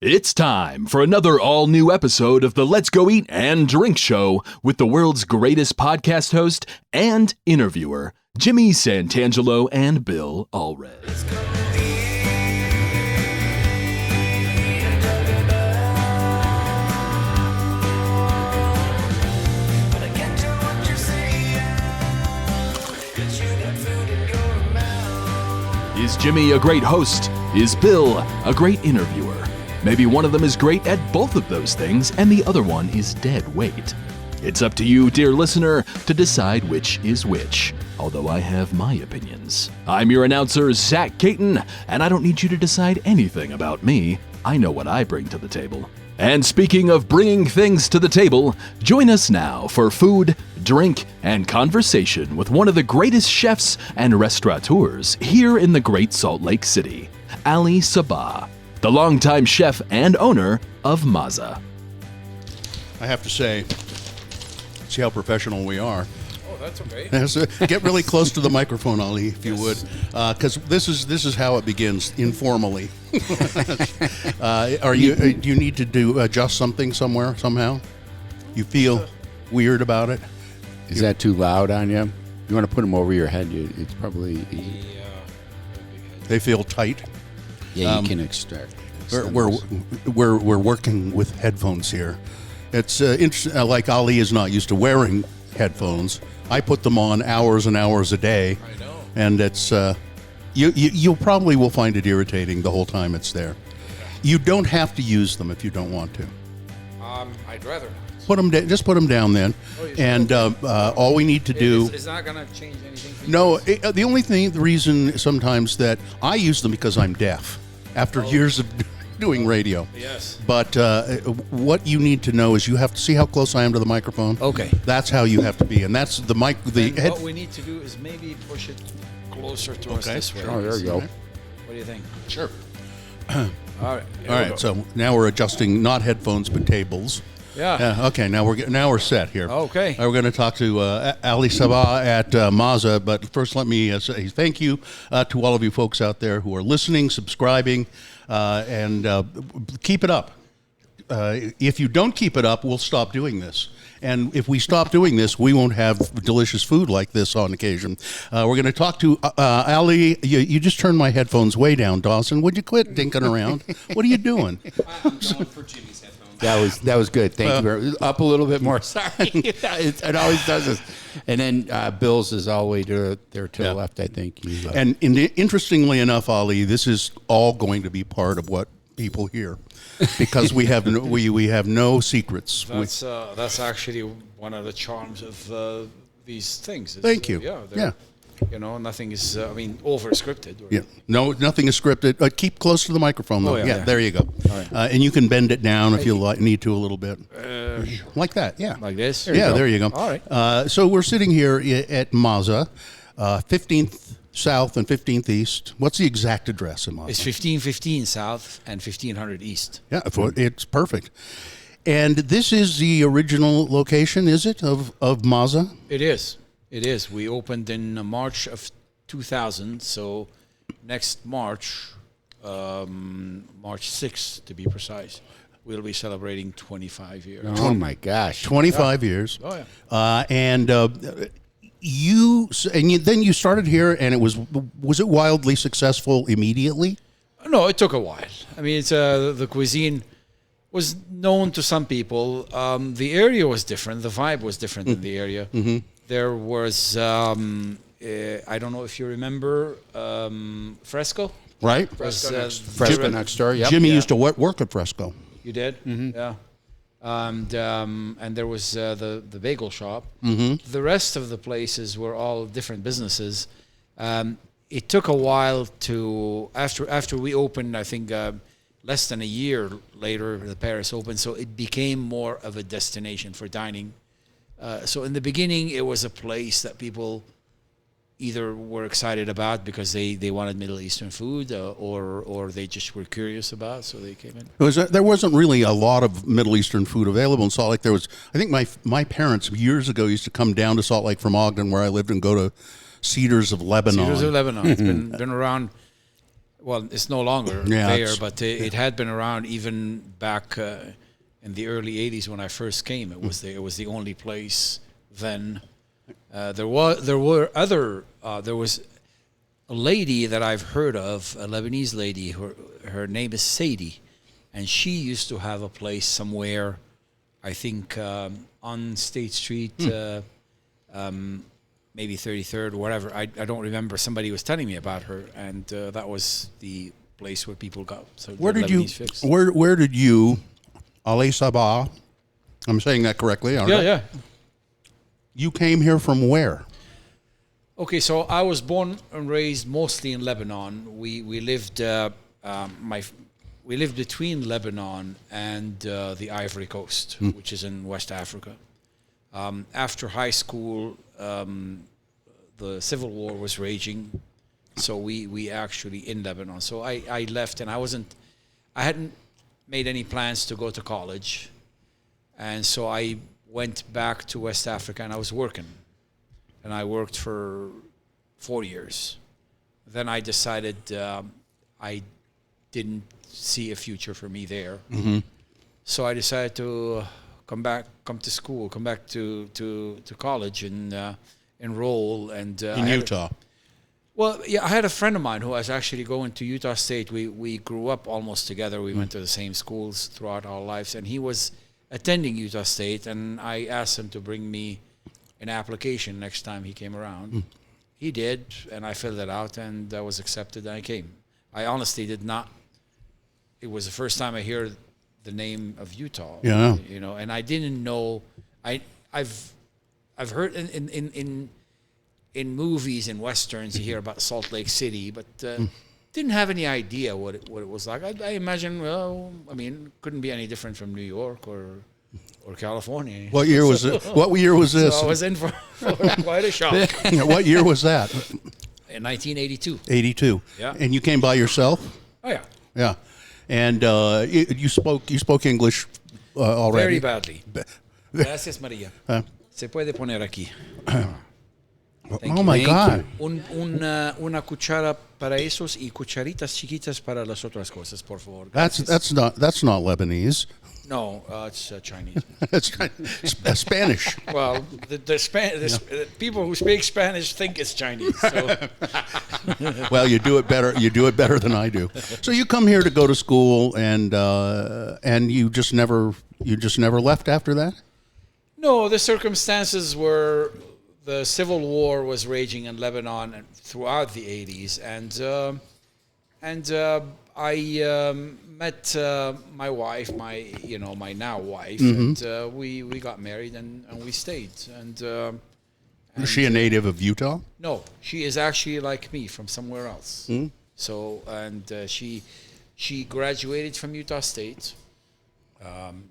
It's time for another all-new episode of the Let's Go Eat and Drink Show with the world's greatest podcast host and interviewer, Jimmy Santangelo and Bill Allred. Is Jimmy a great host? Is Bill a great interviewer? Maybe one of them is great at both of those things and the other one is dead weight. It's up to you, dear listener, to decide which is which, although I have my opinions. I'm your announcer, Zach Caton, and I don't need you to decide anything about me. I know what I bring to the table. And speaking of bringing things to the table, join us now for food, drink, and conversation with one of the greatest chefs and restaurateurs here in the Great Salt Lake City, Ali Sabbah, the longtime chef and owner of Mazza. I have to say, see how professional we are. Oh, that's okay. Get really close to the microphone, Ali, if you would, because this is how it begins informally. Do you need to adjust something somewhere somehow? You feel weird about it? Is that too loud on you? You want to put them over your head? It's probably easy. They feel tight. Yeah, you can extract. We're working with headphones here. It's interesting. Like Ali is not used to wearing headphones. I put them on hours and hours a day. I know. And it's you probably will find it irritating the whole time it's there. You don't have to use them if you don't want to. I'd rather not. Just put them down then. And all we need to do. It's not going to change anything for you. No, the reason sometimes that I use them because I'm deaf after years of doing radio. Yes. But what you need to know is you have to see how close I am to the microphone. Okay. That's how you have to be, and that's the mic. What we need to do is maybe push it closer to us this way. Oh, there you go. What do you think? Sure. All right. All right. So now we're adjusting not headphones but tables. Yeah. Okay. Now we're set here. Okay. We're going to talk to Ali Sabbah at Mazza, but first let me say thank you to all of you folks out there who are listening, subscribing, and keep it up. If you don't keep it up, we'll stop doing this. And if we stop doing this, we won't have delicious food like this on occasion. We're going to talk to Ali. You just turned my headphones way down, Dawson. Would you quit dinking around? What are you doing? I'm going for Jimmy's headphones. That was good. Thank you very much. Up a little bit more. Sorry. It always does this. And then Bill's is all the way there to the left, I think. And interestingly enough, Ali, this is all going to be part of what people hear, because we have no secrets. That's actually one of the charms of these things. Thank you. Yeah. You know, nothing is, over scripted. Yeah. No, nothing is scripted. Keep close to the microphone, though. Oh, yeah. There you go. Right. And you can bend it down if you need to a little bit. Like that, yeah. Like this? There you go. All right. So we're sitting here at Mazza, 15th South and 15th East. What's the exact address in Mazza? It's 1515 South and 1500 East. Yeah, it's perfect. And this is the original location, is it, of Mazza? It is. It is. We opened in March of 2000, so next March, March 6th to be precise, we'll be celebrating 25 years. Oh my gosh, 25 years. Oh yeah. And then you started here, and was it wildly successful immediately? No, it took a while. I mean, it's the cuisine was known to some people. The area was different. The vibe was different in the area. Mm-hmm. There was, I don't know if you remember, Fresco? Right. Fresco next door, yep. Jimmy used to work at Fresco. You did? Mm-hmm. Yeah. And there was the bagel shop. Mm-hmm. The rest of the places were all different businesses. It took a while to, after we opened, I think less than a year later, the Paris opened, so it became more of a destination for dining. So in the beginning, it was a place that people either were excited about because they wanted Middle Eastern food, or they just were curious about, so they came in. There wasn't really a lot of Middle Eastern food available in Salt Lake. There was, I think my parents years ago used to come down to Salt Lake from Ogden, where I lived, and go to Cedars of Lebanon. Cedars of Lebanon. It's been around. Well, it's no longer Yeah, there, it's- but it had been around even back in the early '80s when I first came. It was the only place then. There were other. There was a lady that I've heard of, a Lebanese lady. Her name is Sadie, and she used to have a place somewhere, I think on State Street, maybe 33rd or whatever. I don't remember. Somebody was telling me about her, and that was the place where people got Where did you? Lebanese fix. Where did you, Ali Sabbah? I'm saying that correctly. Aren't I? Yeah. You came here from where? Okay, so I was born and raised mostly in Lebanon. We lived we lived between Lebanon and the Ivory Coast, which is in West Africa. After high school, the civil war was raging, so we actually in Lebanon. So I left, and I hadn't made any plans to go to college, and so I went back to West Africa, and I was working. And I worked for 4 years. Then I decided I didn't see a future for me there. So I decided to come back to college and enroll. And In Utah. I had a friend of mine who was actually going to Utah State. We grew up almost together. We went to the same schools throughout our lives, and he was attending Utah State, and I asked him to bring me an application next time he came around. He did, and I filled it out, and I was accepted, and I came. I honestly did not. It was the first time I hear the name of Utah. Yeah. And I didn't know. I've heard in movies and westerns you hear about Salt Lake City, but didn't have any idea what it was like. I imagine, couldn't be any different from New York or California. What year was it? What year was this? So I was in for quite a shock. What year was that? In 1982. 82. Yeah. And you came by yourself? Oh yeah. Yeah. And you spoke English already? Very badly. Gracias, María. Se puede poner aquí. Oh my God. Una cuchara para esos y cucharitas chiquitas para las otras cosas, por favor. That's not Lebanese. No, it's Chinese. That's Spanish. Well, the people who speak Spanish think it's Chinese. So. Well, you do it better. You do it better than I do. So you come here to go to school, and you just never left after that. No, the circumstances were the civil war was raging in Lebanon and throughout the 80s, and I met my wife, my now wife, and we got married and we stayed. And is she a native of Utah? No, she is actually like me from somewhere else. So she graduated from Utah State.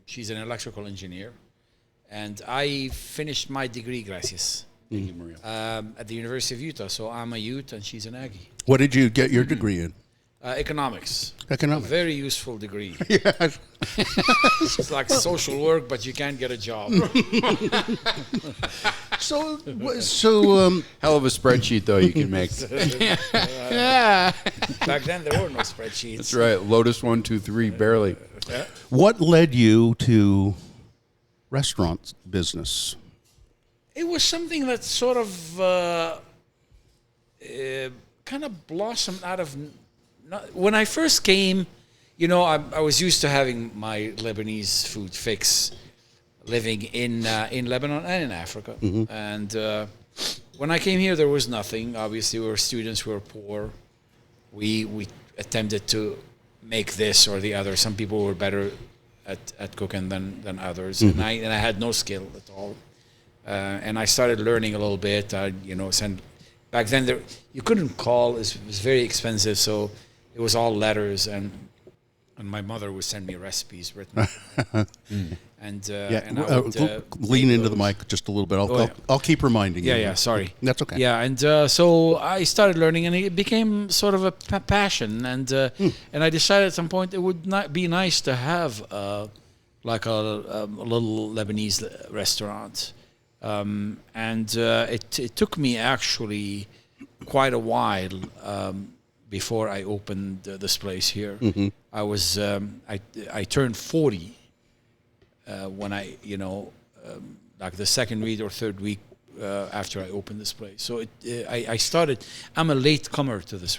She's an electrical engineer, and I finished my degree, gracias, at the University of Utah. So I'm a Ute and she's an Aggie. What did you get your degree in? Economics. Economics. A very useful degree. Yes. It's like social work, but you can't get a job. So Hell of a spreadsheet, though, you can make. Yeah. Back then, there were no spreadsheets. That's right. Lotus 1, 2, 3, barely. what led you to restaurant business? It was something that sort of kind of blossomed out of. When I first came, I was used to having my Lebanese food fix, living in Lebanon and in Africa. And when I came here, there was nothing. Obviously, we were students, we were poor. We attempted to make this or the other. Some people were better at cooking than others, and I had no skill at all. And I started learning a little bit. Back then, you couldn't call. It was very expensive, so it was all letters, and my mother would send me recipes written. And I would lean into the mic just a little bit. I'll keep reminding you. Yeah, sorry. That's okay. Yeah, and so I started learning, and it became sort of a passion. And I decided at some point it would not be nice to have like a little Lebanese restaurant. And it took me actually quite a while before I opened this place here. I was I turned 40 when I like the second week or third week after I opened this place. So I started. I'm a late comer to this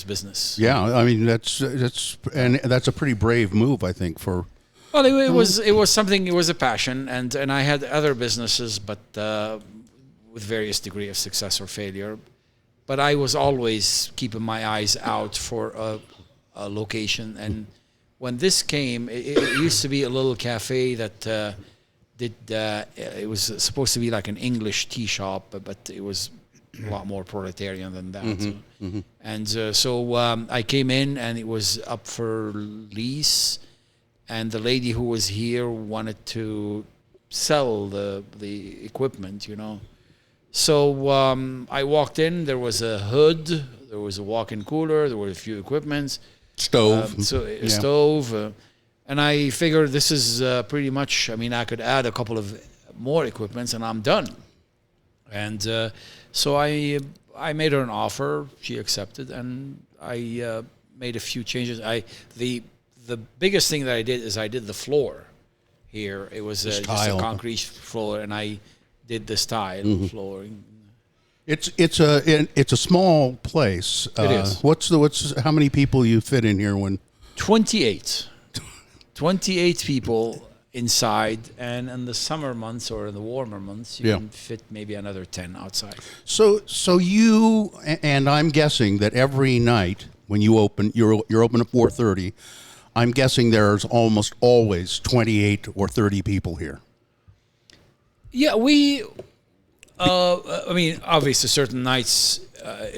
business. Yeah, I mean that's a pretty brave move, I think. Well, it was something. It was a passion, and I had other businesses, but with various degree of success or failure. But I was always keeping my eyes out for a location. And when this came, it used to be a little cafe that it was supposed to be like an English tea shop, but it was a lot more proletarian than that. And so I came in, and it was up for lease. And the lady who was here wanted to sell the equipment, So I walked in. There was a hood. There was a walk-in cooler. There were a few equipments. Stove. Stove. And I figured this is pretty much. I mean, I could add a couple of more equipments, and I'm done. And so I made her an offer. She accepted, and I made a few changes. The biggest thing that I did is I did the floor here. It was just a concrete floor, and I did this tile flooring. It's a small place. It is. What's how many people you fit in here? 28 people inside, and in the summer months or in the warmer months, you can fit maybe another 10 outside. So you, and I'm guessing that every night when you open, you're open at 4:30. I'm guessing there's almost always 28 or 30 people here. Yeah, I mean, obviously, certain nights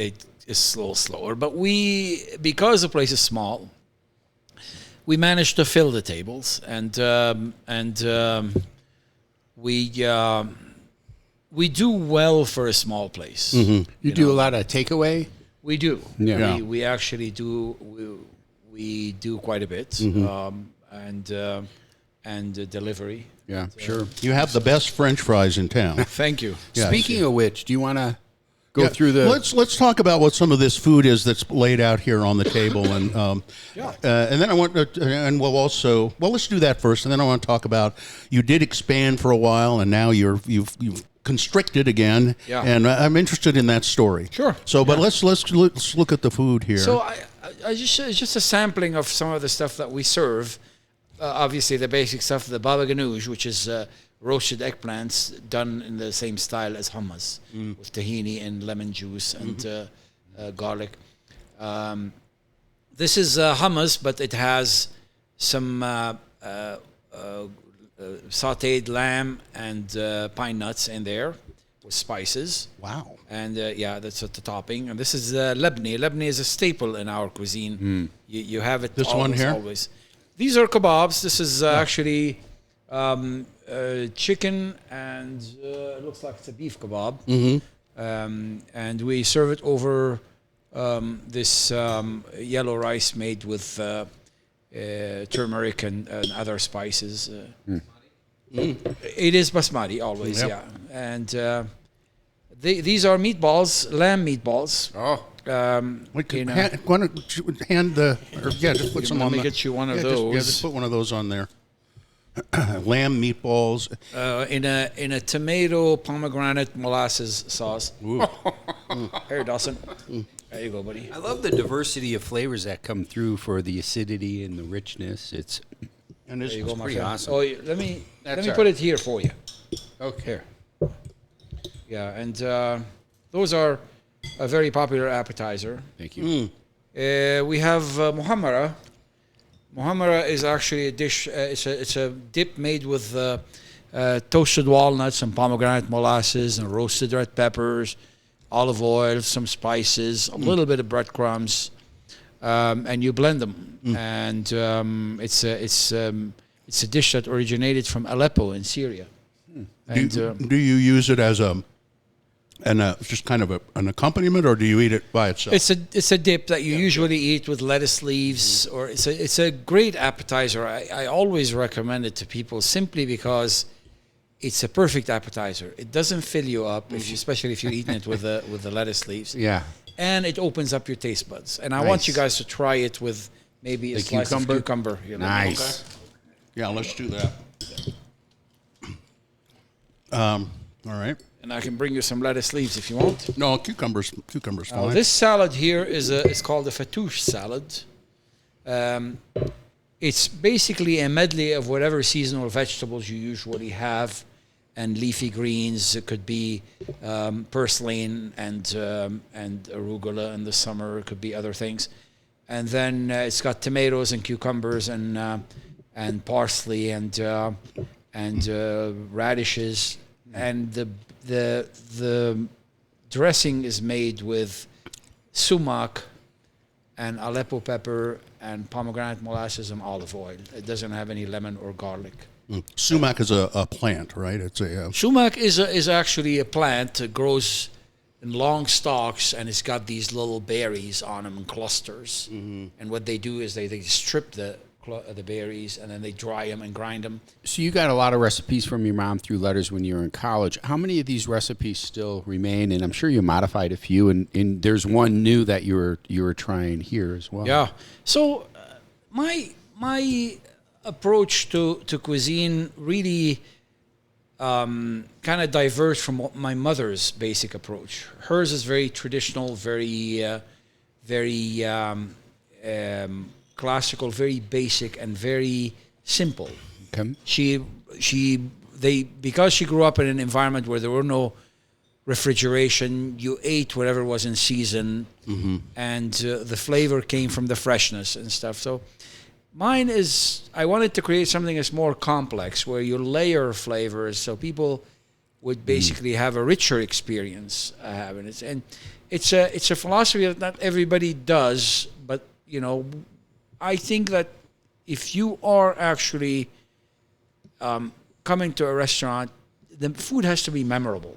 it is a little slower, but because the place is small, we managed to fill the tables, and we do well for a small place. You do a lot of takeaway? We do. Yeah. We actually do. We do quite a bit, and delivery. Yeah, sure. You have the best French fries in town. Thank you. Yes. Speaking of which, do you want to go through the? Let's talk about what some of this food is that's laid out here on the table, and and then I want to, and let's do that first, and then I want to talk about you did expand for a while, and now you've constricted again, and I'm interested in that story. Sure. So, but let's look at the food here. So it's just a sampling of some of the stuff that we serve. Obviously, the basic stuff, the baba ganoush, which is roasted eggplants done in the same style as hummus, with tahini and lemon juice and garlic. This is hummus, but it has some sautéed lamb and pine nuts in there with spices. Wow. And that's at the topping. And this is lebni. Lebni is a staple in our cuisine. You have it. This always, one here? Always. These are kebabs. This is actually chicken, and it looks like it's a beef kebab. And we serve it over this yellow rice made with turmeric and other spices. It is basmati always, And these are meatballs, lamb meatballs. Oh. Just put some on. Let me get you one of those. Just put one of those on there. Lamb meatballs in a tomato pomegranate molasses sauce. Here, Dawson. There you go, buddy. I love the diversity of flavors that come through for the acidity and the richness. And this is my pretty friend. awesome. Oh, let me put it here for you. Okay. Yeah, and those are a very popular appetizer. Thank you. We have muhammara. Muhammara is actually a dish. It's a dip made with toasted walnuts and pomegranate molasses and roasted red peppers, olive oil, some spices, a little bit of breadcrumbs, and you blend them. And it's a dish that originated from Aleppo in Syria. And, do you use it as just kind of an accompaniment, or do you eat it by itself? It's a dip that you usually eat with lettuce leaves, or it's a great appetizer. I always recommend it to people simply because it's a perfect appetizer. It doesn't fill you up, especially if you're eating it with the lettuce leaves. Yeah. and it opens up your taste buds. And I want you guys to try it with maybe a slice of cucumber. Nice. Yeah, let's do that. All right. And I can bring you some lettuce leaves if you want. No, cucumbers fine. This salad here it's called a fattoush salad. It's basically a medley of whatever seasonal vegetables you usually have, and leafy greens. It could be purslane and arugula in the summer. It could be other things, and then it's got tomatoes and cucumbers and parsley and radishes, and the dressing is made with sumac and Aleppo pepper and pomegranate molasses and olive oil. It doesn't have any lemon or garlic. Sumac is a plant, right? It's a Sumac is actually a plant that grows in long stalks, and it's got these little berries on them in clusters. And what they do is they strip the berries, and then they dry them and grind them. So you got a lot of recipes from your mom through letters when you were in college. How many of these recipes still remain? And I'm sure you modified a few, and there's one new that you were trying here as well. Yeah. So my approach to cuisine really kind of diverged from my mother's basic approach. Hers is very traditional, very classical, very basic, and very simple. Okay. Because she grew up in an environment where there were no refrigeration, you ate whatever was in season, and the flavor came from the freshness and stuff. So mine is, I wanted to create something that's more complex, where you layer flavors so people would basically have a richer experience having it. And it's a philosophy that not everybody does, but I think that if you are actually coming to a restaurant, the food has to be memorable.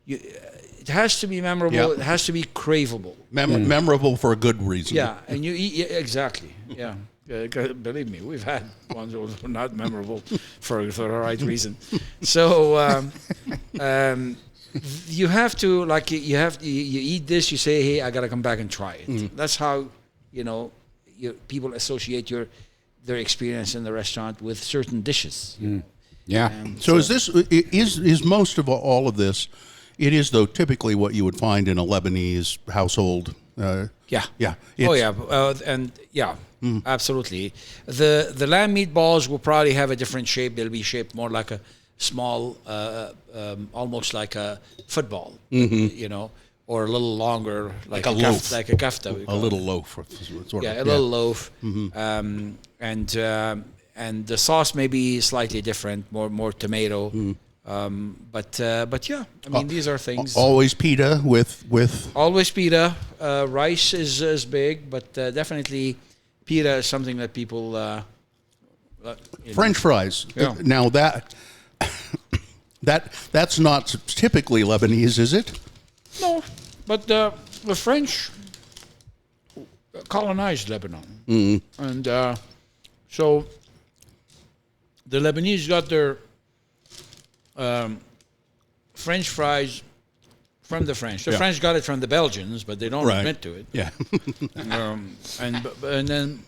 It has to be memorable. Yeah. It has to be craveable. Memorable for a good reason. Yeah, and you eat exactly. Yeah. Believe me, we've had ones that were not memorable for the right reason. So you have to you eat this. You say, "Hey, I got to come back and try it." That's how people associate their experience in the restaurant with certain dishes. Yeah. So is most of all of this? It is, though, typically what you would find in a Lebanese household. Yeah. Yeah. Absolutely. The lamb meatballs will probably have a different shape. They'll be shaped more like a small, almost like a football, or a little longer, like a loaf, like a kafta. A little loaf, sort of. A little loaf, and the sauce may be slightly different, more tomato. But yeah, I mean, these are things. Always pita with. Always pita. Rice is big, but definitely pita is something that people. French fries. Yeah. Now that's not typically Lebanese, is it? No, but the French colonized Lebanon, and so the Lebanese got their French fries from the French. The French got it from the Belgians, but they don't admit to it. Yeah. And then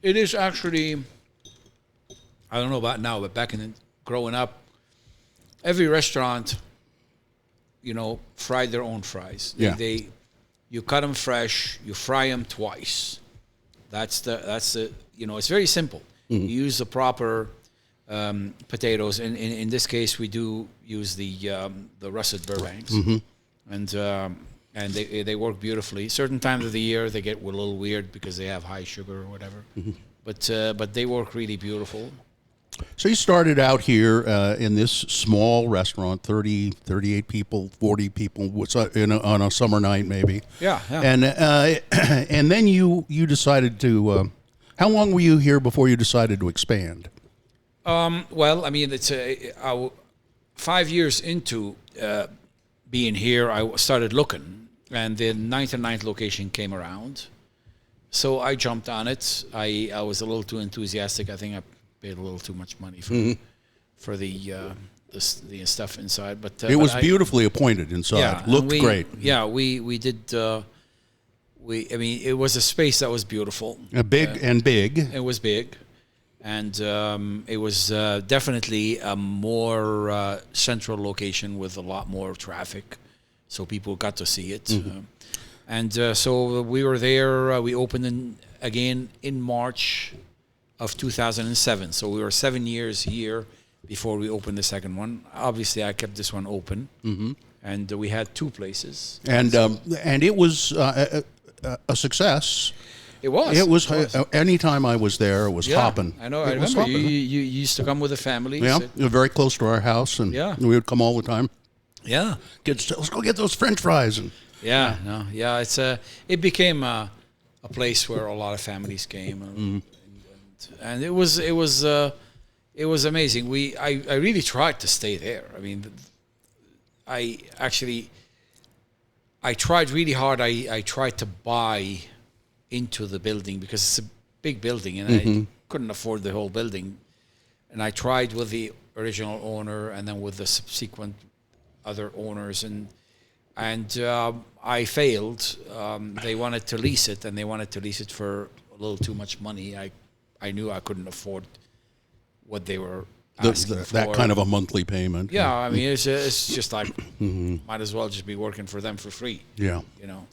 it is actually, I don't know about now, but back in growing up, every restaurant, fried their own fries. You cut them fresh, you fry them twice. That's the it's very simple. You use the proper potatoes. In this case, we do use the russet Burbanks, and they work beautifully. Certain times of the year they get a little weird because they have high sugar or whatever, but they work really beautiful. So you started out here in this small restaurant, 38 people, 40 people on a summer night maybe. Yeah. And then you decided to. How long were you here before you decided to expand? Well, I mean, it's 5 years into being here, I started looking, and the 99th location came around. So I jumped on it. I was a little too enthusiastic. I think I paid a little too much money for the the stuff inside. But It was beautifully appointed inside. Yeah, Looked great. Yeah, we did. I mean, it was a space that was beautiful. Big. It was big, and it was definitely a more central location with a lot more traffic, so people got to see it. So we were there. We opened again in March of 2007. So we were 7 years here before we opened the second one. Obviously, I kept this one open, and we had 2 places. And it was a success. It was. It was. Anytime I was there, it was hopping. I know. I It was remember hopping. you used to come with the family. Yeah, So- they were very close to our house, and we would come all the time. yeah. Kids, let's go get those French fries. And Yeah, no, yeah. It became a place where a lot of families came, and it was amazing. I really tried to stay there. I mean, I tried really hard. I tried to buy into the building because it's a big building, and I couldn't afford the whole building. And I tried with the original owner, and then with the subsequent other owners, and I failed. They wanted to lease it, and they wanted to lease it for a little too much money. I knew I couldn't afford what they were asking for. that kind of a monthly payment. Yeah, I mean, it's just like, might as well just be working for them for free. Yeah. You know.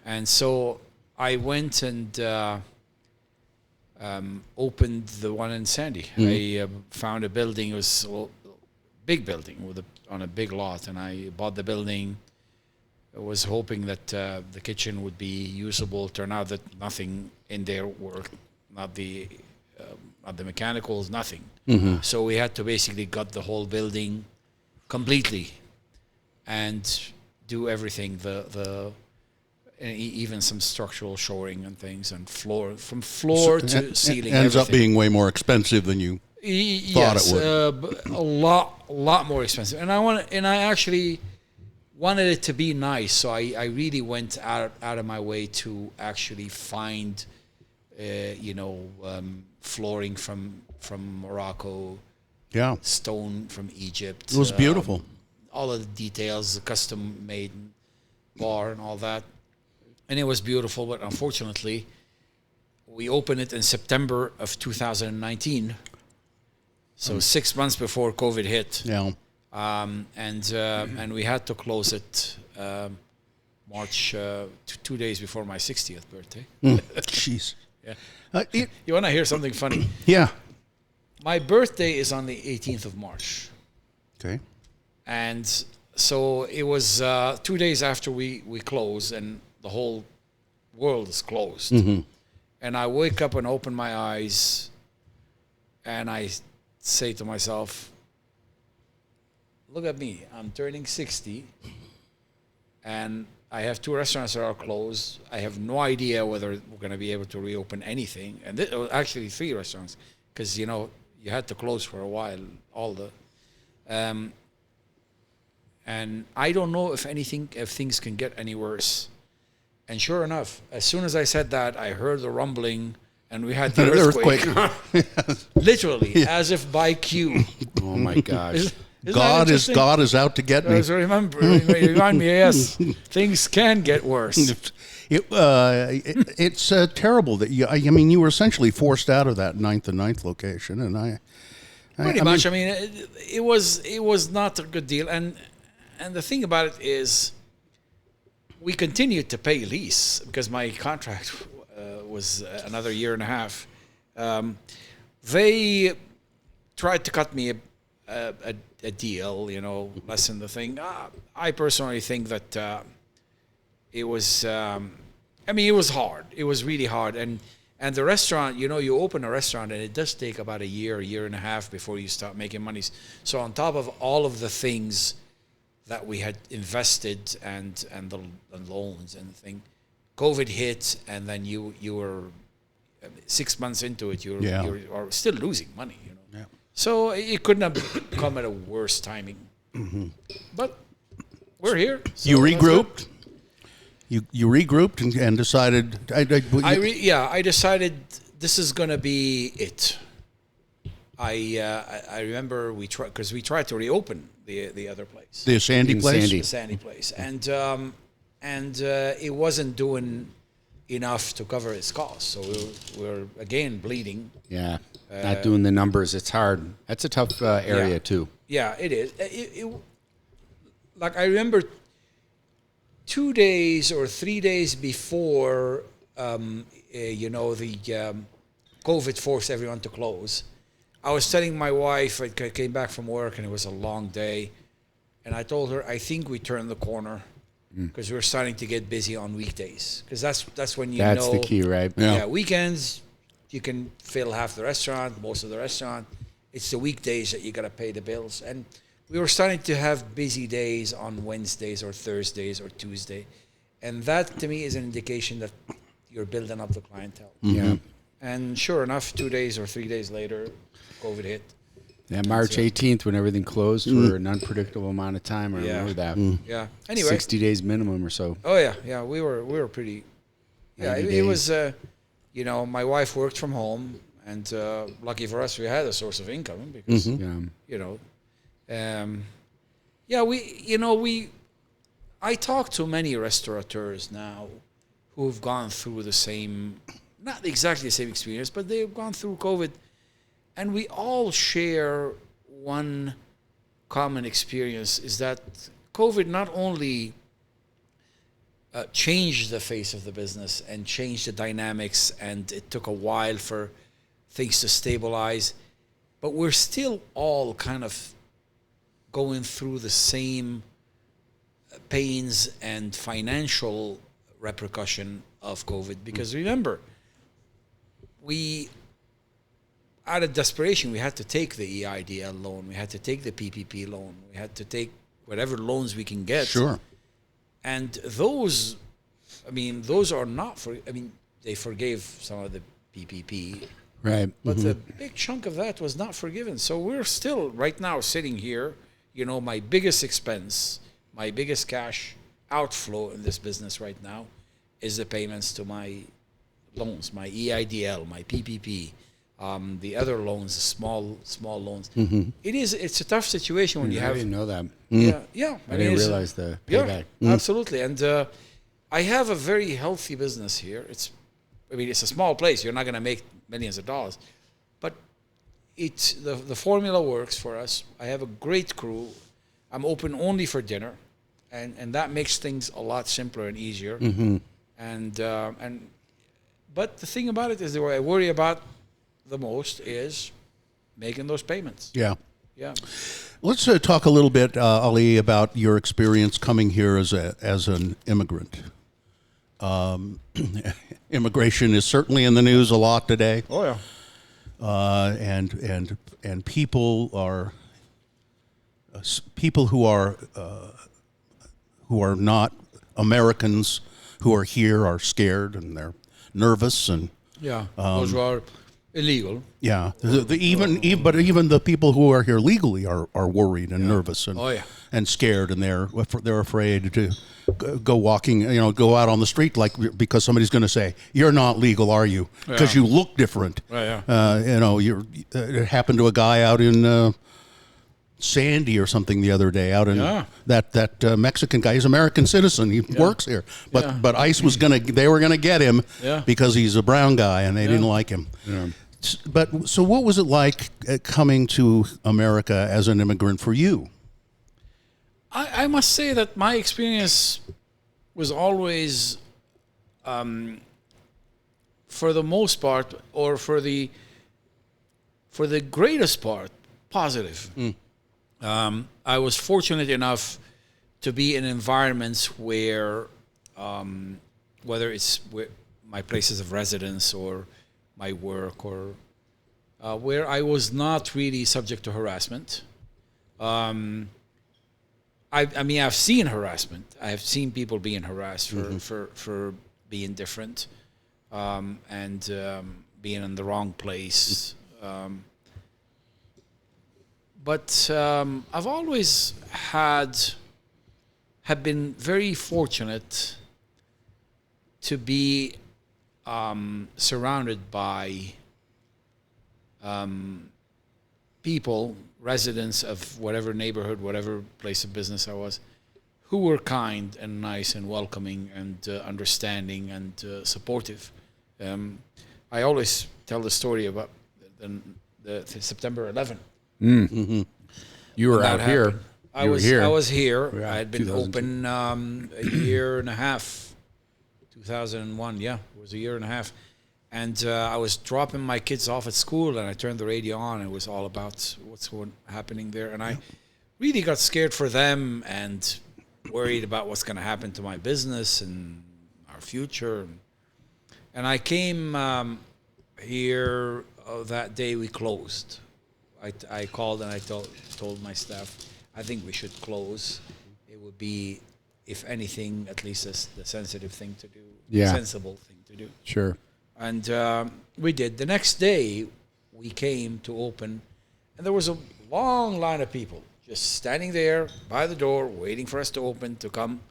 And so I went and opened the one in Sandy. I found a building. It was a big building on a big lot, and I bought the building. I was hoping that the kitchen would be usable. Turned out that nothing in there worked, not the mechanicals, nothing. So we had to basically gut the whole building completely and do everything. Even some structural shoring and things, and from floor to ceiling. It ends up everything. being way more expensive than you thought it would. A lot more expensive. And I actually wanted it to be nice, so I really went out of my way to actually find, flooring from Morocco, stone from Egypt. It was beautiful. All of the details, the custom made bar and all that, and it was beautiful. But unfortunately, we opened it in September of 2019, so 6 months before COVID hit. Yeah. And we had to close it March 2 days before my 60th birthday. Jeez. Yeah. You want to hear something funny? Yeah. My birthday is on the 18th of March. Okay. And so it was 2 days after we closed, and the whole world is closed. And I wake up and open my eyes, and I say to myself, look at me, I'm turning 60, and I have 2 restaurants that are closed. I have no idea whether we're going to be able to reopen anything. And actually 3 restaurants, because, you had to close for a while, all the... and I don't know if things can get any worse. And sure enough, as soon as I said that, I heard the rumbling, and we had the earthquake. Literally, as if by cue. Oh my gosh. God is out to get me. So remind me, yes, things can get worse. It's terrible that you were essentially forced out of that 9th and 9th location, and Pretty much. I mean, it was not a good deal, and the thing about it is, we continued to pay lease because my contract was another year and a half. They tried to cut me a deal, lessen the thing. I personally think that it was. It was hard. It was really hard, and the restaurant. You open a restaurant, and it does take about a year and a half before you start making money. So on top of all of the things that we had invested and the loans and the thing, COVID hit, and then you were 6 months into it. You were still losing money. Yeah. So it couldn't have come at a worse timing. But we're here. So you regrouped. You regrouped and decided. I decided this is going to be it. I remember we tried to reopen the other place, The Sandy In place? Sandy. the Sandy place, and it wasn't doing enough to cover its costs. So we're again bleeding. Yeah, not doing the numbers. It's hard. That's a tough area Yeah. too. Yeah, it is. Like I remember 2 days or 3 days before, the COVID forced everyone to close. I was telling my wife, I came back from work and it was a long day. And I told her, I think we turned the corner because we're starting to get busy on weekdays. Because that's when That's the key, right? Yeah, weekends, you can fill half the restaurant, most of the restaurant. It's the weekdays that you got to pay the bills. And we were starting to have busy days on Wednesdays or Thursdays or Tuesday. And that, to me, is an indication that you're building up the clientele. Yeah. And sure enough, 2 days or 3 days later, COVID hit. Yeah, March 18th when everything closed for an unpredictable amount of time. I remember that. Yeah. Anyway. 60 days minimum or so. Oh yeah. We were pretty. Yeah, 90 it was. My wife worked from home, and lucky for us, we had a source of income because Yeah. I talk to many restaurateurs now who've gone through the same, not exactly the same experience, but they've gone through COVID, and we all share one common experience: is that COVID not only changed the face of the business and changed the dynamics, and it took a while for things to stabilize, but we're still all kind of going through the same pains and financial repercussion of COVID. Because remember, out of desperation, we had to take the EIDL loan, we had to take the PPP loan, we had to take whatever loans we can get. Sure. And those are not for. They forgave some of the PPP, Right. but the big chunk of that was not forgiven. So we're still right now sitting here. My biggest expense, my biggest cash outflow in this business right now, is the payments to my loans, my EIDL, my PPP, the other loans, the small loans. It's a tough situation when you I have. didn't know that. Yeah. I didn't realize the payback. Yeah, absolutely. And I have a very healthy business here. It's a small place. You're not going to make millions of dollars, but the formula works for us. I have a great crew. I'm open only for dinner, and that makes things a lot simpler and easier. But the thing about it is, what I worry about the most is making those payments. Yeah. Yeah. Let's talk a little bit, Ali, about your experience coming here as an immigrant. Immigration is certainly in the news a lot today. Oh yeah. And people who are not Americans who are here are scared and they're nervous and Yeah. Those are illegal. yeah. Even the people who are here legally are worried and nervous and Oh, yeah. and scared, and they're afraid to go walking, go out on the street because somebody's going to say, "You're not legal, are you?" Because you look different. Right, yeah. It happened to a guy out in Sandy or something the other day. Out in that Mexican guy. He's an American citizen. He works here, but ICE they were gonna get him because he's a brown guy and they didn't like him. Yeah. But so, what was it like coming to America as an immigrant for you? I must say that my experience was always, for the most part, or for the greatest part, positive. I was fortunate enough to be in environments where, whether it's my places of residence or my work, or where I was not really subject to harassment. I've seen harassment. I've seen people being harassed for being different, and being in the wrong place. But I've always have been very fortunate to be surrounded by people, residents of whatever neighborhood, whatever place of business I was, who were kind and nice and welcoming and understanding and supportive. I always tell the story about the September 11th. You were out here. Happened. I was here. I had been open a year and a half. 2001, yeah, it was a year and a half. And I was dropping my kids off at school, and I turned the radio on. It was all about what's happening there. And I really got scared for them and worried about what's going to happen to my business and our future. And I came here that day we closed. I called and I told my staff, I think we should close. It would be, if anything, at least the sensitive thing to do, sensible thing to do. Sure. And we did. The next day, we came to open, and there was a long line of people just standing there by the door, waiting for us to open, to come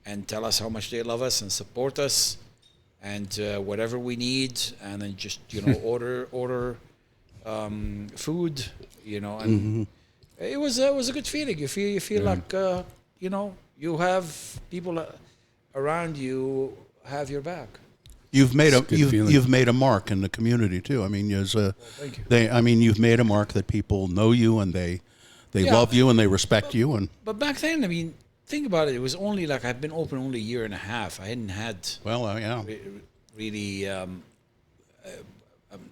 and tell us how much they love us and support us, and whatever we need, and then just order food, and it was a good feeling. You feel like you have people around you have your back. You've made a mark in the community too. I mean, thank you. You've made a mark that people know you and they love you and they respect you. And but back then, I mean, think about it. It was only like I've been open only a year and a half. I hadn't had really.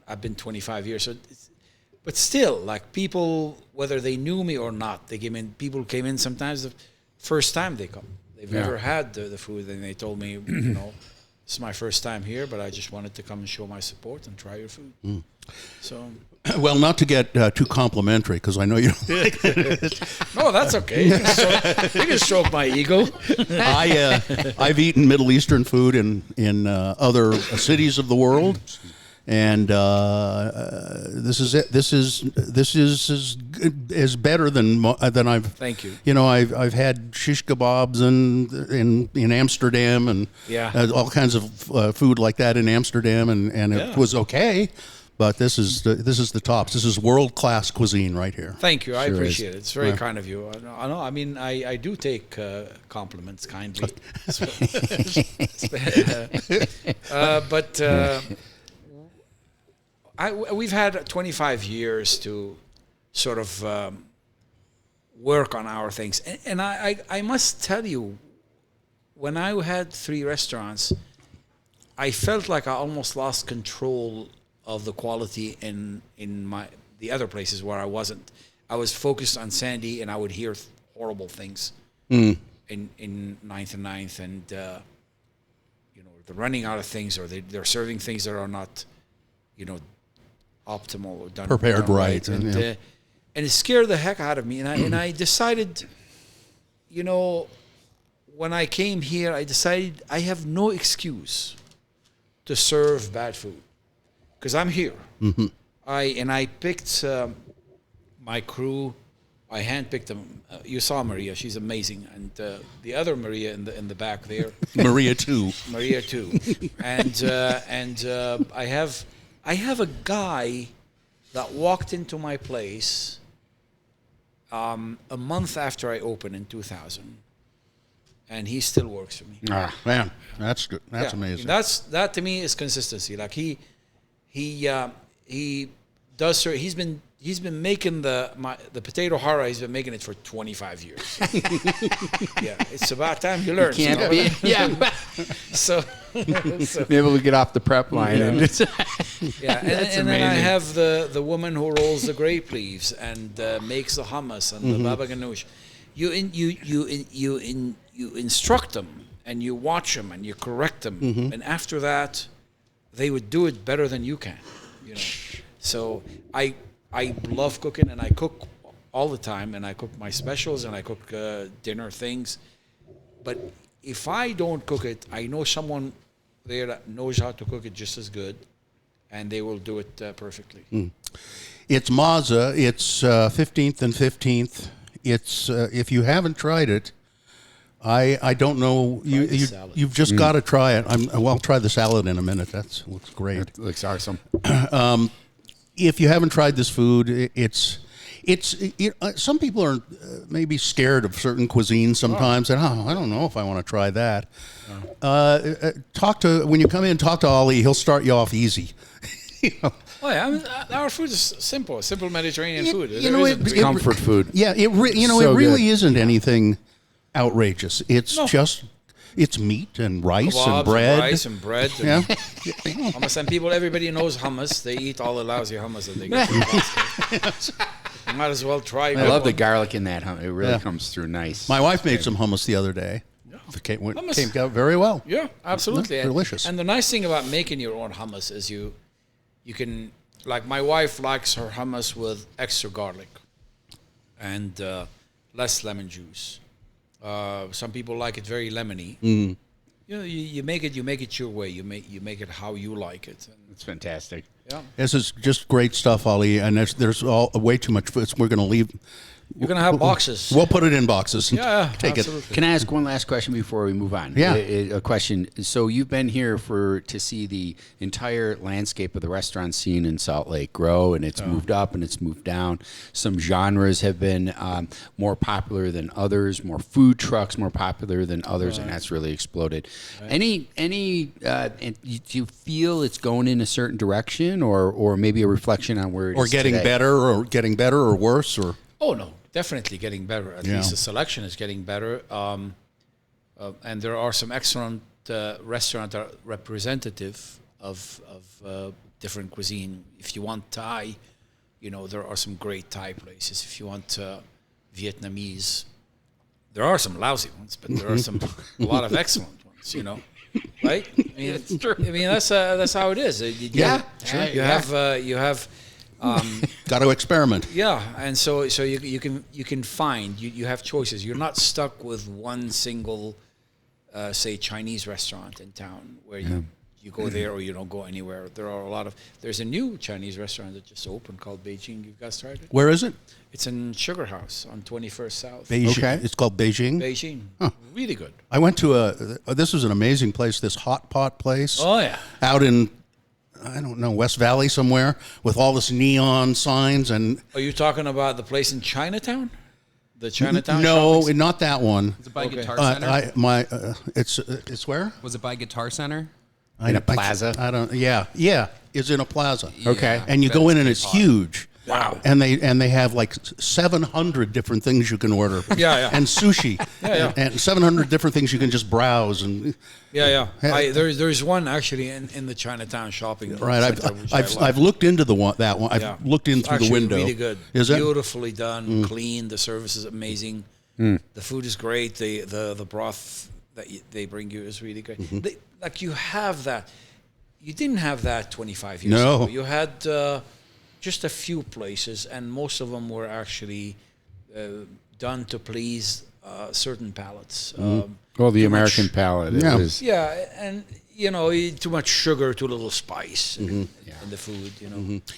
I've been 25 years, but still, like people, whether they knew me or not, they came in. People came in sometimes the first time they come. They've never had the food, and they told me, it's my first time here, but I just wanted to come and show my support and try your food. So, well, not to get too complimentary, because I know you don't like it. No, that's okay. You can stroke my ego. I've eaten Middle Eastern food in other cities of the world, and this is it. This is better than I've. Thank you. I've had shish kebabs in Amsterdam and all kinds of food like that in Amsterdam, and it was okay. But this is the tops. This is world-class cuisine right here. Thank you. I appreciate it. It's very kind of you. I know. I mean, I do take compliments kindly. But we've had 25 years to sort of work on our things. And I must tell you, when I had 3 restaurants, I felt like I almost lost control of the quality in the other places where I wasn't. I was focused on Sandy, and I would hear horrible things in 9th and 9th, and they're running out of things, or they're serving things that are not, optimal or done right. And it scared the heck out of me. And I decided, when I came here, I decided I have no excuse to serve bad food. Because I'm here. I picked my crew. I handpicked them. You saw Maria; she's amazing, and the other Maria in the back there. Maria too. Maria too. And I have a guy that walked into my place a month after I opened in 2000, and he still works for me. Ah, man, that's good. That's amazing. That to me is consistency. Like he does. He's been making the potato hara. He's been making it for 25 years. It's about time you learn. Can't be. So maybe we get off the prep line. And and then I have the woman who rolls the grape leaves and makes the hummus and the baba ganoush. You instruct them and you watch them and you correct them, and after that, they would do it better than you can. So I love cooking, and I cook all the time, and I cook my specials, and I cook dinner things. But if I don't cook it, I know someone there that knows how to cook it just as good, and they will do it perfectly. It's Mazza. It's 15th and 15th. It's if you haven't tried it, I don't know. You've just got to try it. I'll try the salad in a minute. That looks great. That looks awesome. If you haven't tried this food, it's some people are maybe scared of certain cuisines sometimes, and I don't know if I want to try that. When you come in, talk to Ali. He'll start you off easy. You know? Oh yeah, I mean, our food is simple Mediterranean food. It's comfort food. Yeah, it So really good. isn't anything outrageous. It's just it's meat and rice and bread. Rice and bread. Yeah. And hummus. And everybody knows hummus. They eat all the lousy hummus that they get. From the basket. You might as well try. I love the garlic in that. It really comes through nice. My wife made some hummus the other day. It came out very well. Yeah, absolutely. Delicious. And the nice thing about making your own hummus is you can, like my wife likes her hummus with extra garlic and less lemon juice. Some people like it very lemony. Mm. You know, you make it your way. You make it how you like it. And It's fantastic. yeah, This is just great stuff, Ali. And there's way too much food. We're going to leave. you're gonna have boxes. We'll put it in boxes. And Yeah, take absolutely. Can I ask one last question before we move on? Yeah. A question. So you've been here to see the entire landscape of the restaurant scene in Salt Lake grow, and it's moved up and it's moved down. Some genres have been more popular than others. More food trucks more popular than others, and that's really exploded. Any? And do you feel it's going in a certain direction, or maybe a reflection on where it Or is getting today? better or worse or Oh no, definitely getting better. At least the selection is getting better. And there are some excellent restaurants that are representative of different cuisine. If you want Thai, there are some great Thai places. If you want Vietnamese, there are some lousy ones, but there are a lot of excellent ones. Right? I mean, it's true. I mean, that's how it is. You have. got to experiment. Yeah, and so you can find you have choices. You're not stuck with one single, say, Chinese restaurant in town where you go there or you don't go anywhere. There's a new Chinese restaurant that just opened called Beijing. You guys tried it? Where is it? It's in Sugar House on 21st South. Beijing. Okay. It's called Beijing. Beijing, really good. I went to this is an amazing place, this hot pot place. Oh yeah. Out in, I don't know, West Valley somewhere with all this neon signs and. Are you talking about the place in Chinatown? The Chinatown? No, shopping not that one. Was it by Okay. Guitar Center? It's where? Was it by Guitar Center? In a plaza? I don't. Yeah. It's in a plaza. Okay. And you go in and it's huge. Wow. And they have like 700 different things you can order. Yeah. And sushi. Yeah. And 700 different things you can just browse and. Yeah. There's one actually in the Chinatown shopping Right, center, which I like. I've looked into that one. Yeah. I've looked in It's through the actually window. Really good. Is it? Beautifully done, clean. The service is amazing. The food is great. The broth that they bring you is really great. You have that. You didn't have that 25 years No. ago. You had just a few places, and most of them were actually done to please certain palates. The American palate. Yeah. It was, Yeah, and too much sugar, too little spice in the food.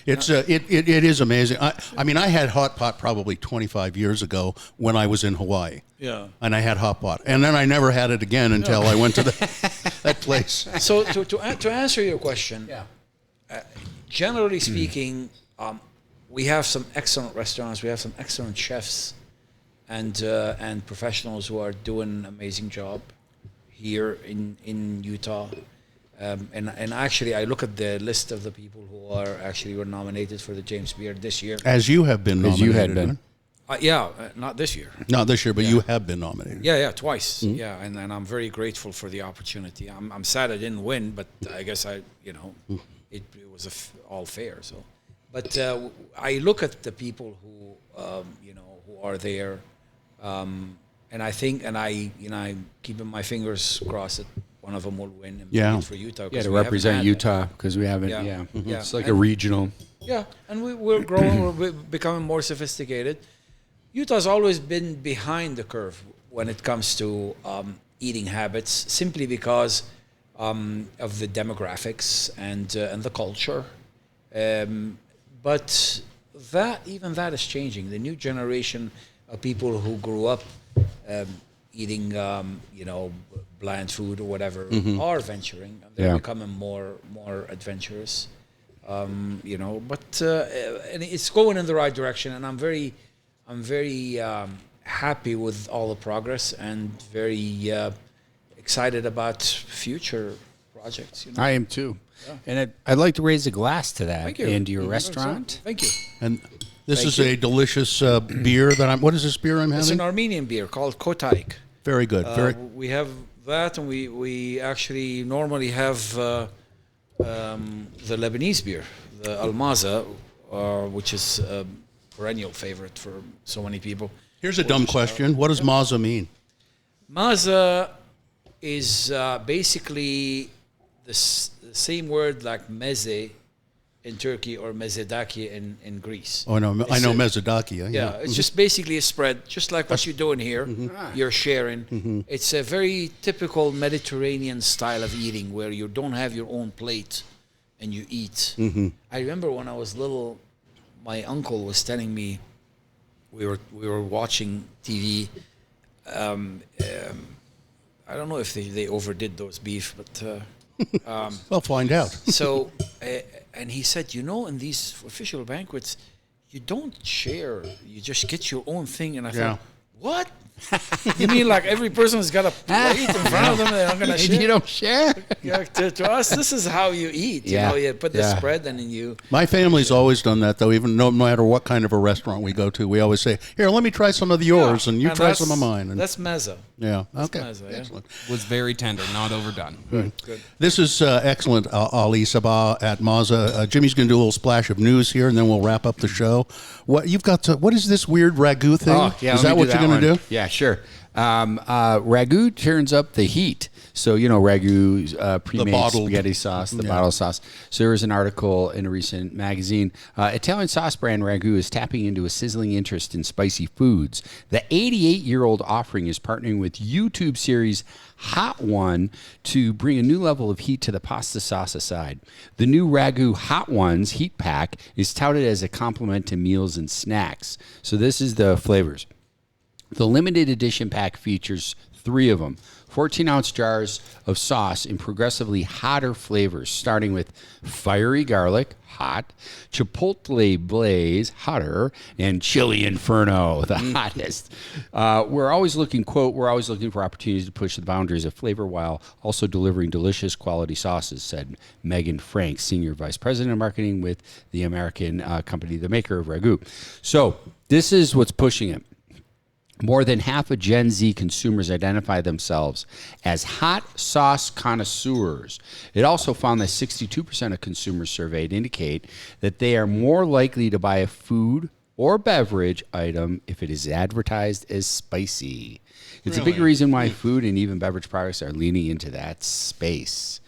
It's it is amazing. I mean, I had hot pot probably 25 years ago when I was in Hawaii. Yeah. And I had hot pot, and then I never had it again until I went to that place. So to answer your question, generally speaking, we have some excellent restaurants. We have some excellent chefs and professionals who are doing an amazing job here in Utah. And actually, I look at the list of the people who were nominated for the James Beard this year. As you have been nominated. As you had been. Not this year. Not this year, but you have been nominated. Yeah, twice. Yeah, and I'm very grateful for the opportunity. I'm sad I didn't win, but I guess it was all fair. So, but I look at the people who who are there, and I think, and I'm keeping my fingers crossed that one of them will win. And Yeah. for Utah. Yeah, 'cause to we haven't represent had Utah because we haven't. Yeah. Yeah, Yeah. It's like a And- regional. Yeah, and we're growing, we're becoming more sophisticated. Utah's always been behind the curve when it comes to eating habits, simply because of the demographics and the culture. But even that is changing. The new generation of people who grew up eating, bland food or whatever, are venturing. They're becoming more adventurous. But and it's going in the right direction, and I'm very happy with all the progress and very excited about future projects. I am too. Yeah. And I'd like to raise a glass to that. Thank you. And your restaurant. Thank you. And this is a delicious beer that what is this beer I'm having? It's an Armenian beer called Kotaik. Very good. We have that, and we actually normally have the Lebanese beer, the Mazza, which is a perennial favorite for so many people. Here's a dumb question. What does Mazza mean? Mazza is basically the same word like meze in Turkey or mezedaki in Greece. Oh, no, I know Mezzadaki. Yeah, it's just basically a spread, just like what you're doing here. You're sharing. It's a very typical Mediterranean style of eating where you don't have your own plate and you eat. I remember when I was little, my uncle was telling me we were watching TV. I don't know if they overdid those beef, but we'll find out. So, and he said, in these official banquets, you don't share. You just get your own thing. And I thought, what? You mean like every person's got a plate in front of them and they're not going to share? You don't share? Yeah, to us, this is how you eat. You put the spread and then you... My family's always done that, though, even no matter what kind of a restaurant we go to. We always say, here, let me try some of yours, and you try some of mine. And that's Mazza. Yeah, okay. Mazza, excellent. Was very tender, not overdone. Good. This is excellent, Ali Sabbah at Mazza. Jimmy's going to do a little splash of news here, and then we'll wrap up the show. What is this weird ragu thing? Oh, yeah, is that what you're going to do? Yeah, sure. Ragu turns up the heat. So, ragu's pre-made spaghetti sauce, the bottled sauce. So there was an article in a recent magazine. Italian sauce brand Ragu is tapping into a sizzling interest in spicy foods. The 88-year-old offering is partnering with YouTube series Hot One to bring a new level of heat to the pasta sauce aside. The new Ragu Hot Ones heat pack is touted as a complement to meals and snacks. So this is the flavors. The limited edition pack features 3 of them. 14-ounce jars of sauce in progressively hotter flavors, starting with fiery garlic, hot, chipotle blaze, hotter, and chili inferno, the hottest. We're always looking for opportunities to push the boundaries of flavor while also delivering delicious quality sauces, said Megan Frank, Senior Vice President of Marketing with the American company, the maker of Ragu. So this is what's pushing it. More than half of Gen Z consumers identify themselves as hot sauce connoisseurs. It also found that 62% of consumers surveyed indicate that they are more likely to buy a food or beverage item if it is advertised as spicy. It's a big reason why food and even beverage products are leaning into that space.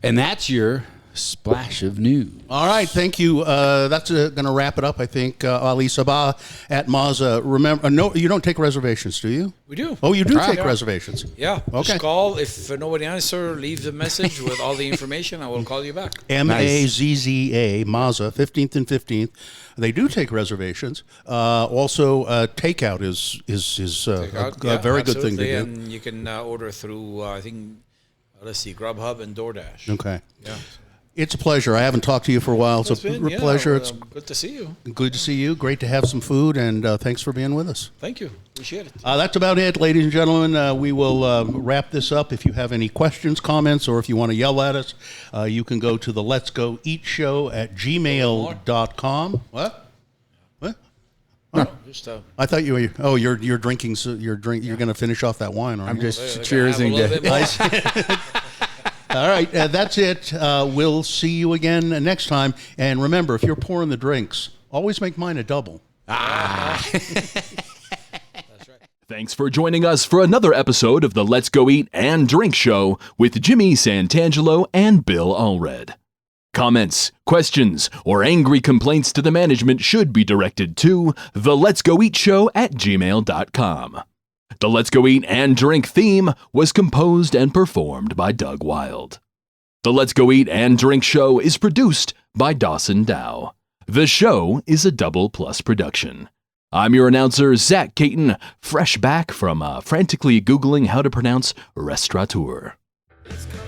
And that's your splash of news. All right, thank you. That's going to wrap it up, I think. Ali Sabbah at Mazza. Remember, no, you don't take reservations, do you? We do. Oh, you do take reservations? Yeah. Okay. Just call. If nobody answers, leave the message with all the information. I will call you back. Mazza, Mazza, 15th and 15th. They do take reservations. Also, takeout is a very good thing to do. And you can order through, I think, let's see, Grubhub and DoorDash. Okay. Yeah. It's a pleasure. I haven't talked to you for a while. It's a pleasure. It's good to see you. Good to see you. Great to have some food, and thanks for being with us. Thank you. Appreciate it. That's about it, ladies and gentlemen. We will wrap this up. If you have any questions, comments, or if you want to yell at us, you can go to the Let's Go Eat Show at gmail.com. What? No, just, I thought you were. Oh, you're drinking. So you're going to finish off that wine, aren't I'm you? just cheersing to. All right, that's it. We'll see you again next time. And remember, if you're pouring the drinks, always make mine a double. That's right. Thanks for joining us for another episode of the Let's Go Eat and Drink Show with Jimmy Santangelo and Bill Allred. Comments, questions, or angry complaints to the management should be directed to the Let's Go Eat Show at gmail.com. The Let's Go Eat and Drink theme was composed and performed by Doug Wild. The Let's Go Eat and Drink Show is produced by Dawson Dow. The show is a Double Plus production. I'm your announcer, Zach Caton, fresh back from frantically Googling how to pronounce restaurateur. Let's go.